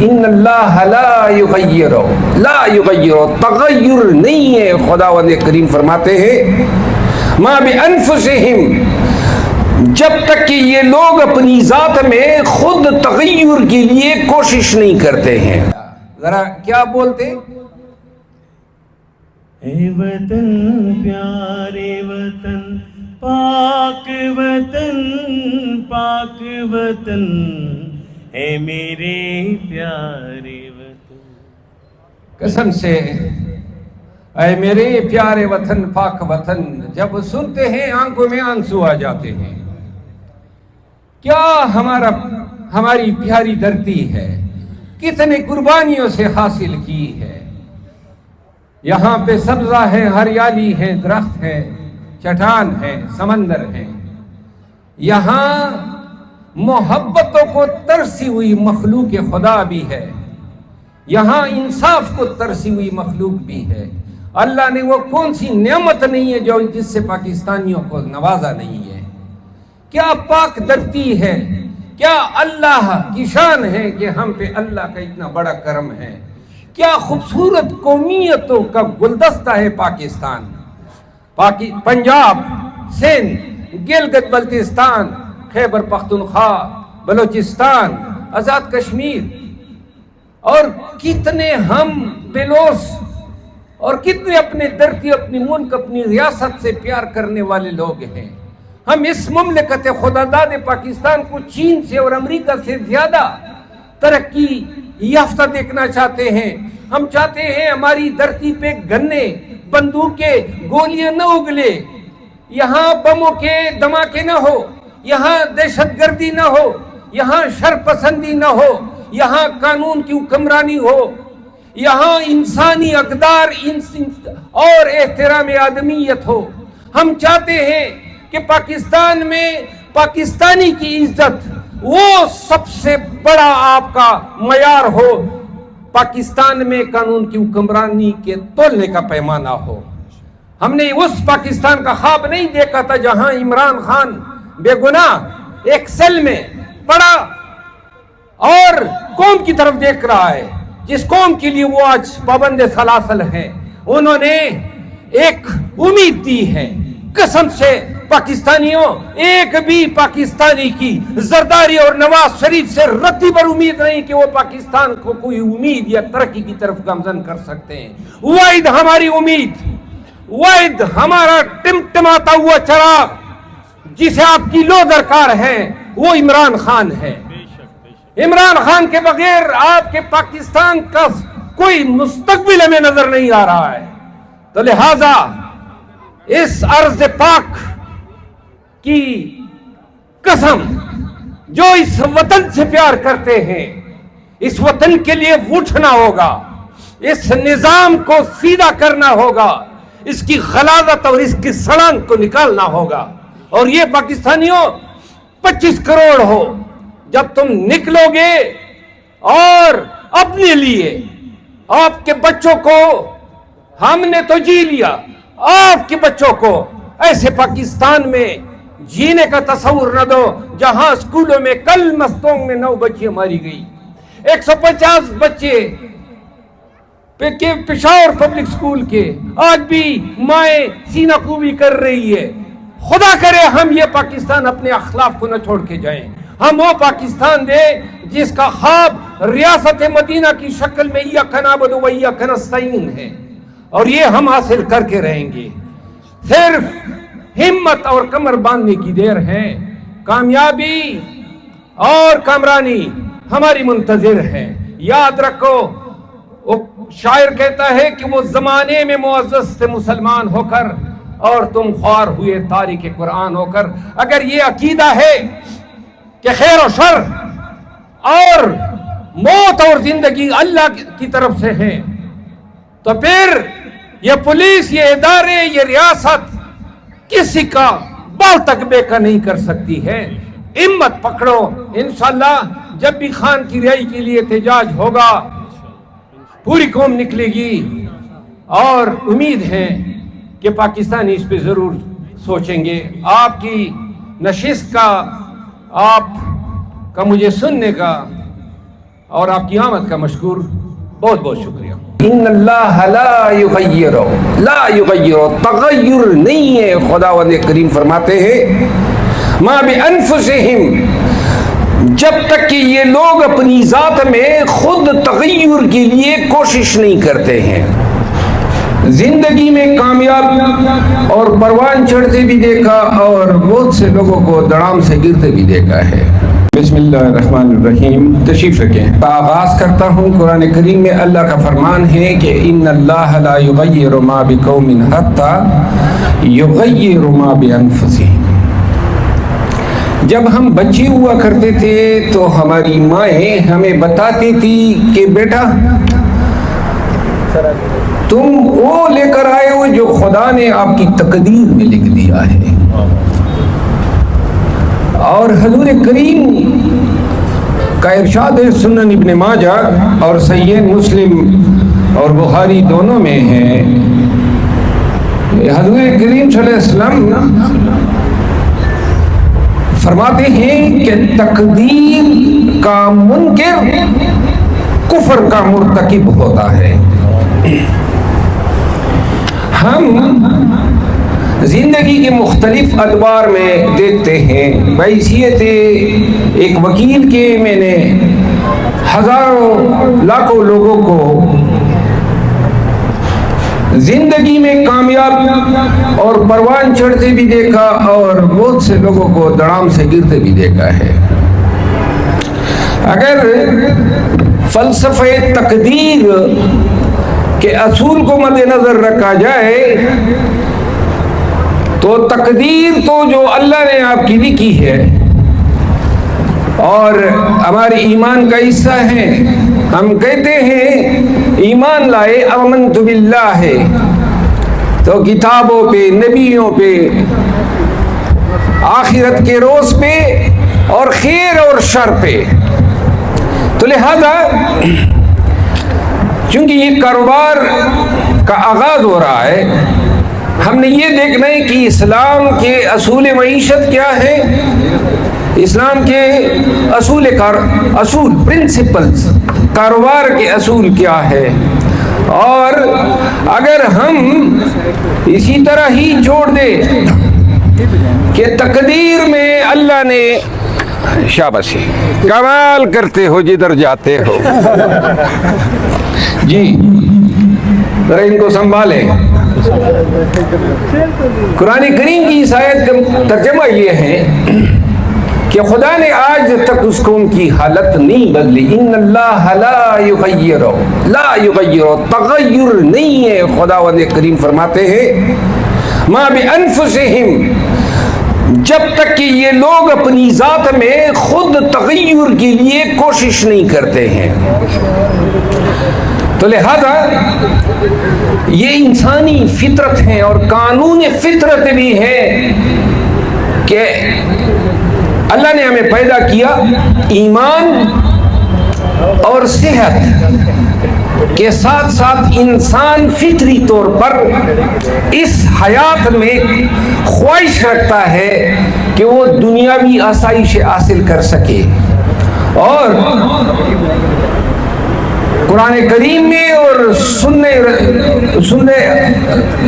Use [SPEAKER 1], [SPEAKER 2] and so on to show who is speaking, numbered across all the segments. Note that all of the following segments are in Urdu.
[SPEAKER 1] ان اللہ لا یغیر تغیر نہیں ہے. خداوند کریم فرماتے ہیں ما بانفسہم، جب تک کہ یہ لوگ اپنی ذات میں خود تغیر کے لیے کوشش نہیں کرتے ہیں. ذرا کیا بولتے؟
[SPEAKER 2] اے وطن پیارے وطن، پاک وطن، پاک وطن، اے میرے پیارے وطن.
[SPEAKER 1] قسم سے اے میرے پیارے وطن، پاک وطن، جب سنتے ہیں آنکھوں میں آنسو آ جاتے ہیں. کیا ہماری پیاری دھرتی ہے، کتنے قربانیوں سے حاصل کی ہے. یہاں پہ سبزہ ہے، ہریالی ہے، درخت ہے، چٹان ہے، سمندر ہے. یہاں محبتوں کو ترسی ہوئی مخلوق خدا بھی ہے، یہاں انصاف کو ترسی ہوئی مخلوق بھی ہے. اللہ نے وہ کون سی نعمت نہیں ہے جو جس سے پاکستانیوں کو نوازا نہیں ہے. کیا پاک دھرتی ہے، کیا اللہ کی شان ہے کہ ہم پہ اللہ کا اتنا بڑا کرم ہے. کیا خوبصورت قومیتوں کا گلدستہ ہے پاکستان. پنجاب، سندھ، گلگت بلتستان، خیبر پختونخوا، بلوچستان، آزاد کشمیر، اور کتنے ہم بلوچ اور کتنے اپنے دھرتی، اپنی ملک، اپنی ریاست سے پیار کرنے والے لوگ ہیں. ہم اس مملکت خداداد پاکستان کو چین سے اور امریکہ سے زیادہ ترقی یافتہ دیکھنا چاہتے ہیں. ہم چاہتے ہیں ہماری دھرتی پہ گنے، بندوقیں، گولیاں نہ اگلے، یہاں بموں کے دھماکے نہ ہو، یہاں دہشت گردی نہ ہو، یہاں شر پسندی نہ ہو، یہاں قانون کی حکمرانی ہو، یہاں انسانی اقدار اور احترام آدمیت ہو. ہم چاہتے ہیں کہ پاکستان میں پاکستانی کی عزت وہ سب سے بڑا آپ کا معیار ہو. پاکستان میں قانون کی حکمرانی کے تولنے کا پیمانہ ہو. ہم نے اس پاکستان کا خواب نہیں دیکھا تھا جہاں عمران خان بے گناہ ایک سیل میں پڑا اور قوم کی طرف دیکھ رہا ہے، جس قوم کے لیے وہ آج پابند سلاسل ہیں. انہوں نے ایک امید دی ہے. قسم سے پاکستانیوں، ایک بھی پاکستانی کی زرداری اور نواز شریف سے رتی بھر امید نہیں کہ وہ پاکستان کو کوئی امید یا ترقی کی طرف گامزن کر سکتے ہیں. واحد ہماری امید، واحد ہمارا ٹمٹماتا ہوا چراغ جسے آپ کی لو درکار ہے، وہ عمران خان ہے. عمران خان کے بغیر آپ کے پاکستان کا کوئی مستقبل ہمیں نظر نہیں آ رہا ہے. تو لہذا اس ارض پاک کی قسم، جو اس وطن سے پیار کرتے ہیں، اس وطن کے لیے اٹھنا ہوگا، اس نظام کو سیدھا کرنا ہوگا، اس کی غلاظت اور اس کی سڑانگ کو نکالنا ہوگا. اور یہ پاکستانیوں 25 کروڑ ہو، جب تم نکلو گے اور اپنے لیے، آپ کے بچوں کو، ہم نے تو جی لیا، آپ کے بچوں کو ایسے پاکستان میں جینے کا تصور نہ دو جہاں اسکولوں میں کل مستونگ میں 9 بچیاں ماری گئی، 150 بچے پشاور پبلک اسکول کے آج بھی مائیں سینہ کوبی کر رہی ہے. خدا کرے ہم یہ پاکستان اپنے اخلاق کو نہ چھوڑ کے جائیں. ہم وہ پاکستان دے جس کا خواب ریاست مدینہ کی شکل میں ایاک نعبد و ایاک نستعین ہے، اور یہ ہم حاصل کر کے رہیں گے. صرف ہمت اور کمر باندھنے کی دیر ہے. کامیابی اور کامرانی ہماری منتظر ہے. یاد رکھو، شاعر کہتا ہے کہ وہ زمانے میں معزز تھے مسلمان ہو کر، اور تم خوار ہوئے تاریخ قرآن ہو کر. اگر یہ عقیدہ ہے کہ خیر و شر اور موت اور زندگی اللہ کی طرف سے ہے، تو پھر یہ پولیس، یہ ادارے، یہ ریاست کسی کا بال تک بیکا نہیں کر سکتی ہے. ہمت پکڑو. انشاءاللہ جب بھی خان کی رہائی کے لیے احتجاج ہوگا، پوری قوم نکلے گی، اور امید ہے کہ پاکستانی اس پہ ضرور سوچیں گے. آپ کی نشست کا، آپ کا مجھے سننے کا اور آپ کی آمد کا مشکور بہت بہت شکریہ. ان اللہ لا یغیر تغیر نہیں ہے. خداوند کریم فرماتے ہیں ما بانفسہم، جب تک کہ یہ لوگ اپنی ذات میں خود تغیر کے لیے کوشش نہیں کرتے ہیں. زندگی میں کامیاب اور پروان چڑھتے بھی دیکھا اور بہت سے لوگوں کو دڑام سے گرتے بھی دیکھا ہے. بسم اللہ الرحمن الرحیم. تشریف رکھیں. آغاز کرتا ہوں. قرآن کریم میں اللہ کا فرمان ہے کہ ان اللہ لا یغیر ما بقوم حتی یغیر ما بانفسہم. جب ہم بچے ہوا کرتے تھے تو ہماری مائیں ہمیں بتاتی تھی کہ بیٹا تم وہ لے کر آئے ہو جو خدا نے آپ کی تقدیر میں لکھ دیا ہے. اور حضور کریم کا ارشاد سنن ابن ماجہ اور صحیح مسلم اور بخاری دونوں میں ہے. حضور کریم صلی اللہ علیہ وسلم فرماتے ہیں کہ تقدیر کا منکر کفر کا مرتکب ہوتا ہے. ہم زندگی کے مختلف ادوار میں دیکھتے ہیں. بحیثیت ایک وکیل کے میں نے ہزاروں لاکھوں لوگوں کو زندگی میں کامیاب اور پروان چڑھتے بھی دیکھا اور بہت سے لوگوں کو دڑام سے گرتے بھی دیکھا ہے. اگر فلسفہ تقدیر کے اصول کو مد نظر رکھا جائے تو تقدیر تو جو اللہ نے آپ کی لکھی ہے اور ہمارے ایمان کا حصہ ہے. ہم کہتے ہیں ایمان لائے آمنت باللہ ہے تو کتابوں پہ، نبیوں پہ، آخرت کے روز پہ اور خیر اور شر پہ. تو لہذا چونکہ یہ کاروبار کا آغاز ہو رہا ہے، ہم نے یہ دیکھنا ہے کہ اسلام کے اصول معیشت کیا ہے، اسلام کے اصول پرنسپلز، کاروبار کے اصول کیا ہے. اور اگر ہم اسی طرح ہی چھوڑ دیں کہ تقدیر میں اللہ نے شاباشی کمال کرتے ہو جدھر جاتے ہو. جی ذرا ان کو سنبھالیں. قرآن کریم کی اس آیت کا ترجمہ یہ ہے کہ خدا نے آج تک اس قوم کی حالت نہیں بدلی. ان اللہ لا یغیر تغیر نہیں ہے. خداوند کریم فرماتے ہیں ما بانفسہم، جب تک کہ یہ لوگ اپنی ذات میں خود تغیر کے لیے کوشش نہیں کرتے ہیں. تو لہذا یہ انسانی فطرت ہے اور قانون فطرت بھی ہے کہ اللہ نے ہمیں پیدا کیا ایمان اور صحت کے ساتھ ساتھ انسان فطری طور پر اس حیات میں خواہش رکھتا ہے کہ وہ دنیاوی آسائش حاصل کر سکے. اور قرآن کریم میں اور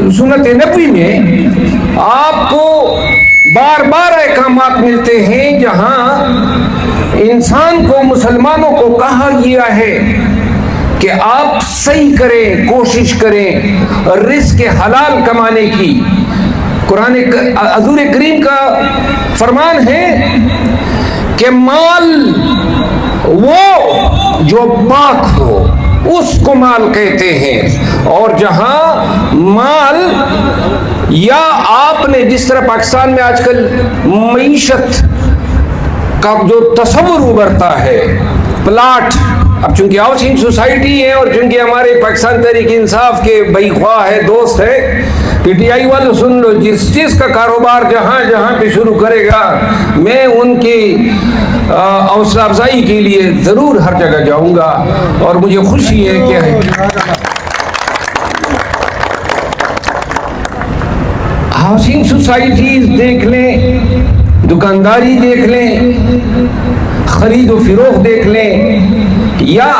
[SPEAKER 1] سنت نبوی میں آپ کو بار بار احکامات ملتے ہیں جہاں انسان کو، مسلمانوں کو کہا گیا ہے کہ آپ صحیح کریں، کوشش کریں رزق حلال کمانے کی. حضور کریم کا فرمان ہے کہ مال وہ جو پاک ہو اس کو مال کہتے ہیں. اور جہاں مال یا آپ نے جس طرح پاکستان میں آج کل معیشت کا جو تصور ابھرتا ہے، پلاٹ، اب چونکہ ہاؤسنگ سوسائٹی ہے اور چونکہ ہمارے پاکستان تحریک انصاف کے بھائی خواہ ہے، دوست ہے، پی ٹی آئی والے سن لو، جس چیز کا کاروبار جہاں جہاں پہ شروع کرے گا میں ان کی حوصلہ افزائی کے لیے ضرور ہر جگہ جاؤں گا. اور مجھے خوشی ہے کہ ہاؤسنگ سوسائٹیز دیکھ لیں، دکانداری دیکھ لیں، خرید و فروخت دیکھ لیں، یا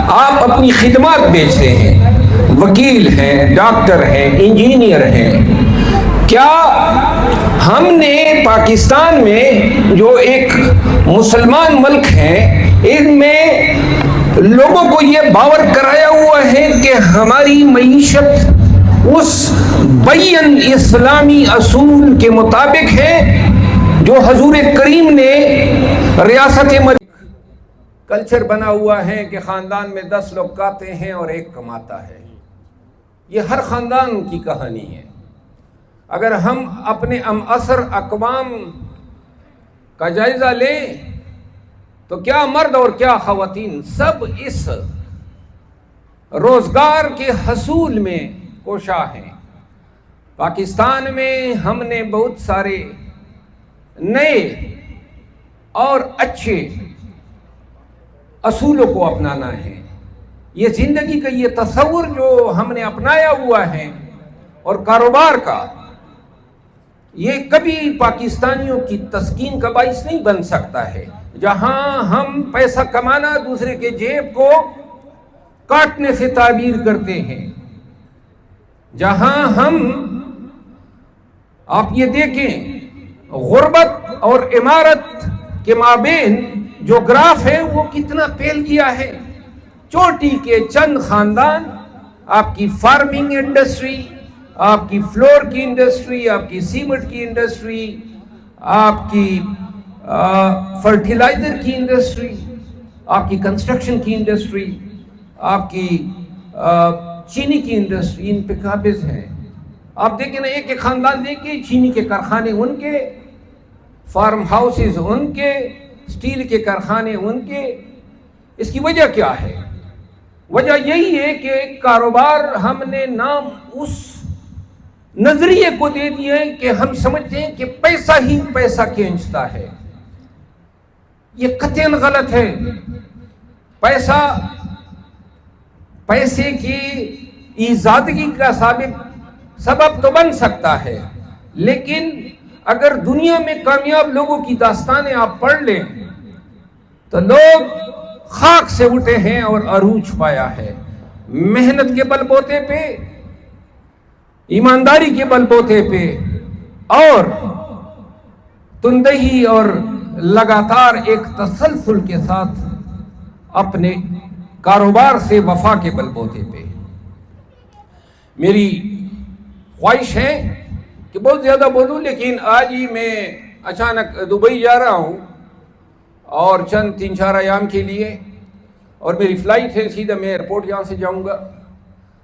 [SPEAKER 1] آپ اپنی خدمات بیچتے ہیں، وکیل ہیں، ڈاکٹر ہیں، انجینئر ہیں، کیا ہم نے پاکستان میں جو ایک مسلمان ملک ہے ان میں لوگوں کو یہ باور کرایا ہوا ہے کہ ہماری معیشت اس بین اسلامی اصول کے مطابق ہے جو حضور کریم نے ریاست کلچر بنا ہوا ہے کہ خاندان میں 10 لوگ کھاتے ہیں اور ایک کماتا ہے؟ یہ ہر خاندان کی کہانی ہے۔ اگر ہم اپنے اثر اقوام کا جائزہ لیں تو کیا مرد اور کیا خواتین سب اس روزگار کے حصول میں کوشاں ہیں۔ پاکستان میں ہم نے بہت سارے نئے اور اچھے اصولوں کو اپنانا ہے۔ یہ زندگی کا یہ تصور جو ہم نے اپنایا ہوا ہے اور کاروبار کا، یہ کبھی پاکستانیوں کی تسکین کا باعث نہیں بن سکتا ہے۔ جہاں ہم پیسہ کمانا دوسرے کے جیب کو کاٹنے سے تعبیر کرتے ہیں، جہاں ہم، آپ یہ دیکھیں، غربت اور عمارت کے مابین جو گراف ہے وہ کتنا پھیل گیا ہے۔ چوٹی کے چند خاندان، آپ کی فارمنگ انڈسٹری، آپ کی فلور کی انڈسٹری، آپ کی سیمنٹ کی انڈسٹری، آپ کی فرٹیلائزر کی انڈسٹری، آپ کی کنسٹرکشن کی انڈسٹری، آپ کی چینی کی انڈسٹری، ان پہ قابض ہیں۔ آپ دیکھیں نا، ایک ایک خاندان دیکھیں، چینی کے کارخانے ان کے، فارم ہاؤسز ان کے، اسٹیل کے کارخانے ان کے۔ اس کی وجہ کیا ہے؟ وجہ یہی ہے کہ کاروبار ہم نے نام اس نظریے کو دے دیا ہے کہ ہم سمجھتے ہیں کہ پیسہ ہی پیسہ کھینچتا ہے۔ یہ قطعاً غلط ہے۔ پیسے کی ایجادگی کا سبب تو بن سکتا ہے، لیکن اگر دنیا میں کامیاب لوگوں کی داستانیں آپ پڑھ لیں تو لوگ خاک سے اٹھے ہیں اور عروج پایا ہے، محنت کے بل بوتے پہ، ایمانداری کے بل بوتے پہ، اور تندہی اور لگاتار ایک تسلسل کے ساتھ اپنے کاروبار سے وفا کے بل بوتے پہ۔ میری خواہش ہے کہ بہت زیادہ بولوں، لیکن آج ہی میں اچانک دبئی جا رہا ہوں اور چند 3-4 ایام کے لیے، اور میری فلائٹ ہے، سیدھا میں ایئرپورٹ یہاں سے جاؤں گا۔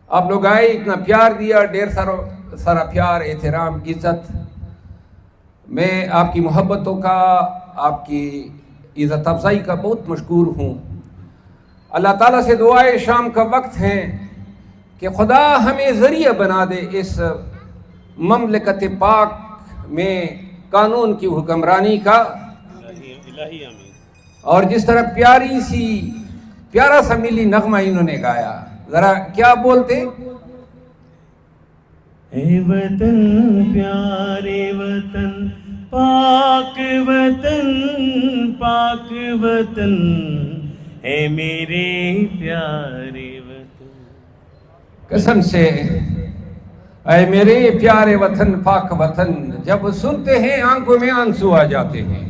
[SPEAKER 1] آپ لوگ آئے، اتنا پیار دیا، ڈھیر سارا پیار، احترام، عزت۔ میں آپ کی محبتوں کا، آپ کی عزت افزائی کا بہت مشکور ہوں۔ اللہ تعالیٰ سے دعائے شام کا وقت ہے کہ خدا ہمیں ذریعہ بنا دے اس مملکت پاک میں قانون کی حکمرانی کا، اور جس طرح پیارا سا ملی نغمہ انہوں نے گایا، ذرا کیا بولتے؟
[SPEAKER 2] اے وطن پیارے وطن، پاک وطن، پاک وطن، اے میرے پیارے وطن۔
[SPEAKER 1] قسم سے اے میرے پیارے وطن، پاک وطن، جب سنتے ہیں آنکھوں میں آنسو آ جاتے ہیں۔